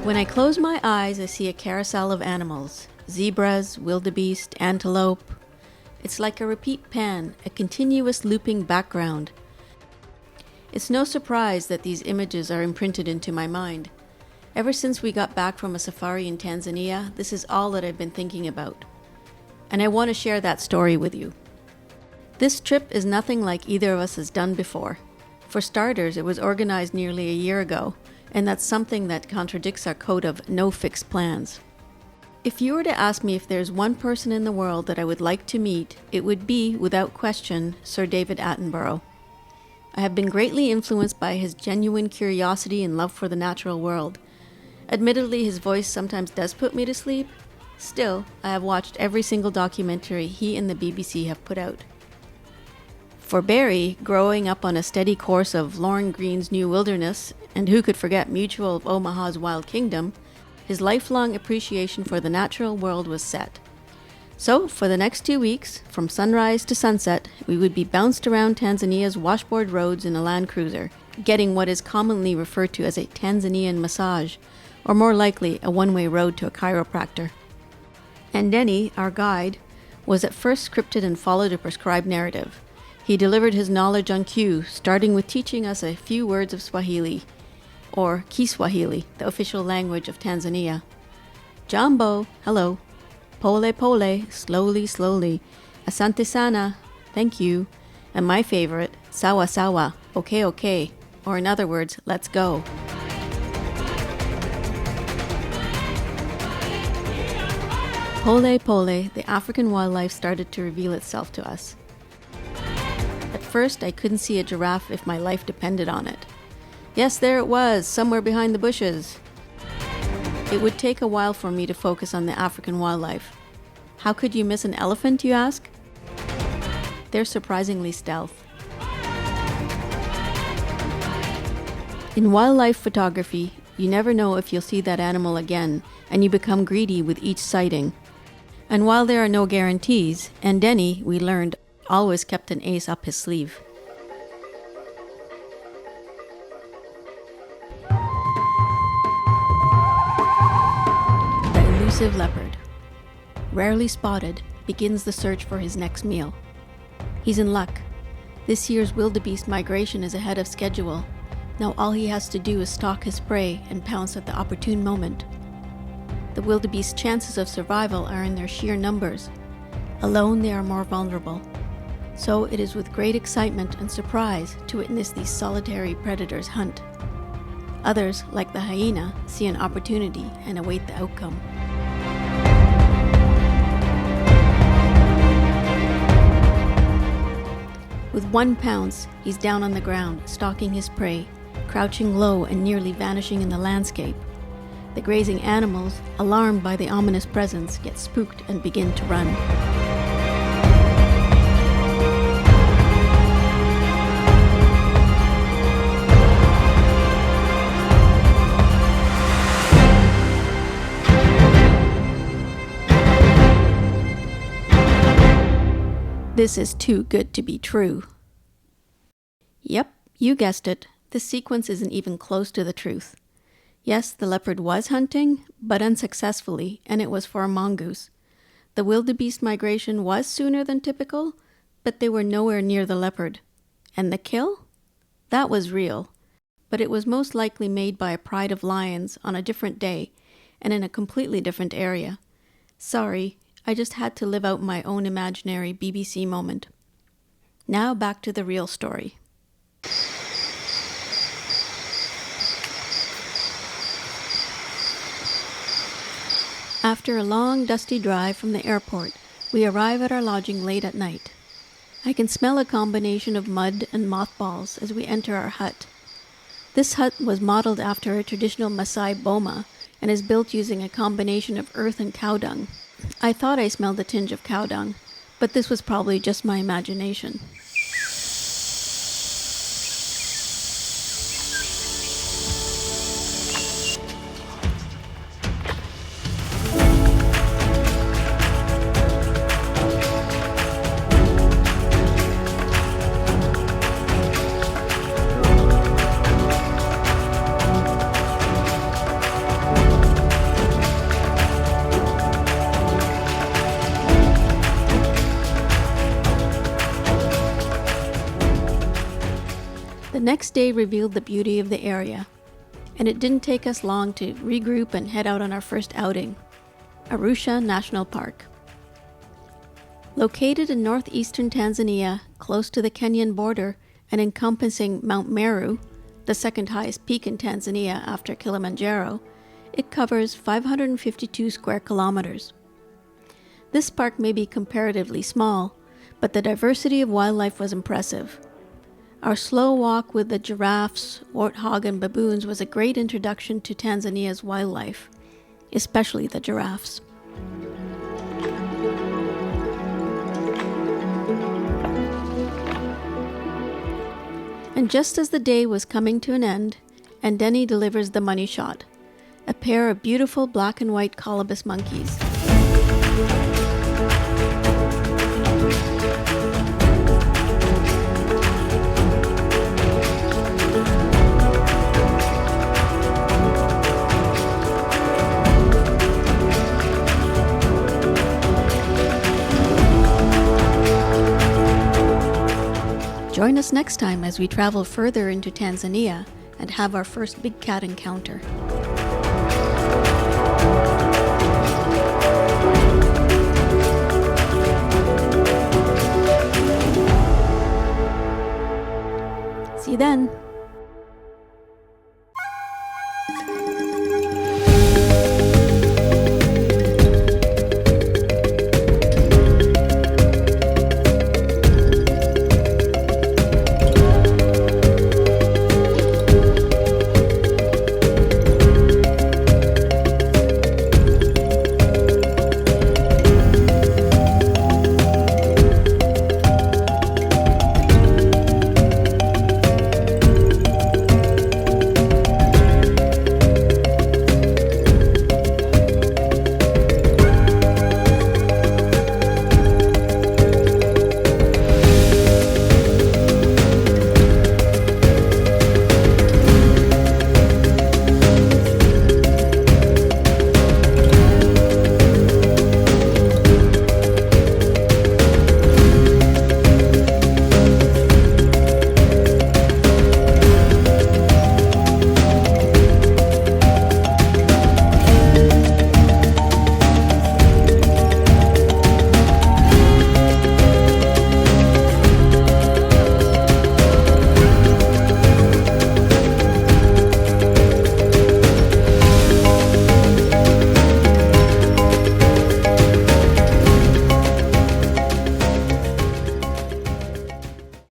When I close my eyes, I see a carousel of animals. Zebras, wildebeest, antelope. It's like a repeat pan, a continuous looping background. It's no surprise that these images are imprinted into my mind. Ever since we got back from a safari in Tanzania, this is all that I've been thinking about. And I want to share that story with you. This trip is nothing like either of us has done before. For starters, it was organized nearly a year ago, and that's something that contradicts our code of no fixed plans. If you were to ask me if there's one person in the world that I would like to meet, it would be, without question, Sir David Attenborough. I have been greatly influenced by his genuine curiosity and love for the natural world. Admittedly, his voice sometimes does put me to sleep. Still, I have watched every single documentary he and the BBC have put out. For Barry, growing up on a steady course of Lauren Green's New Wilderness, and who could forget Mutual of Omaha's Wild Kingdom, his lifelong appreciation for the natural world was set. So, for the next 2 weeks, from sunrise to sunset, we would be bounced around Tanzania's washboard roads in a Land Cruiser, getting what is commonly referred to as a Tanzanian massage, or more likely, a one-way road to a chiropractor. And Denny, our guide, was at first scripted and followed a prescribed narrative. He delivered his knowledge on cue, starting with teaching us a few words of Swahili, or Kiswahili, the official language of Tanzania. Jambo, hello. Pole pole, slowly, slowly. Asante sana, thank you. And my favorite, sawa sawa, okay, okay. Or in other words, let's go. Pole pole, the African wildlife started to reveal itself to us. At first, I couldn't see a giraffe if my life depended on it. Yes, there it was, somewhere behind the bushes. It would take a while for me to focus on the African wildlife. How could you miss an elephant, you ask? They're surprisingly stealth. In wildlife photography, you never know if you'll see that animal again, and you become greedy with each sighting. And while there are no guarantees, and Denny, we learned, always kept an ace up his sleeve. The elusive leopard, rarely spotted, begins the search for his next meal. He's in luck. This year's wildebeest migration is ahead of schedule. Now all he has to do is stalk his prey and pounce at the opportune moment. The wildebeest's chances of survival are in their sheer numbers. Alone, they are more vulnerable. So it is with great excitement and surprise to witness these solitary predators hunt. Others, like the hyena, see an opportunity and await the outcome. With one pounce, he's down on the ground, stalking his prey, crouching low and nearly vanishing in the landscape. The grazing animals, alarmed by the ominous presence, get spooked and begin to run. This is too good to be true. Yep, you guessed it. This sequence isn't even close to the truth. Yes, the leopard was hunting, but unsuccessfully, and it was for a mongoose. The wildebeest migration was sooner than typical, but they were nowhere near the leopard. And the kill? That was real, but it was most likely made by a pride of lions on a different day, and in a completely different area. Sorry, I just had to live out my own imaginary BBC moment. Now back to the real story. After a long, dusty drive from the airport, we arrive at our lodging late at night. I can smell a combination of mud and mothballs as we enter our hut. This hut was modeled after a traditional Maasai boma and is built using a combination of earth and cow dung. I thought I smelled a tinge of cow dung, but this was probably just my imagination. next day revealed the beauty of the area, and it didn't take us long to regroup and head out on our first outing, Arusha National Park. Located in northeastern Tanzania, close to the Kenyan border and encompassing Mount Meru, the second highest peak in Tanzania after Kilimanjaro, it covers 552 square kilometers. This park may be comparatively small, but the diversity of wildlife was impressive. Our slow walk with the giraffes, warthog, and baboons was a great introduction to Tanzania's wildlife, especially the giraffes. And just as the day was coming to an end, Andeni delivers the money shot, a pair of beautiful black and white colobus monkeys. Join us next time as we travel further into Tanzania and have our first big cat encounter.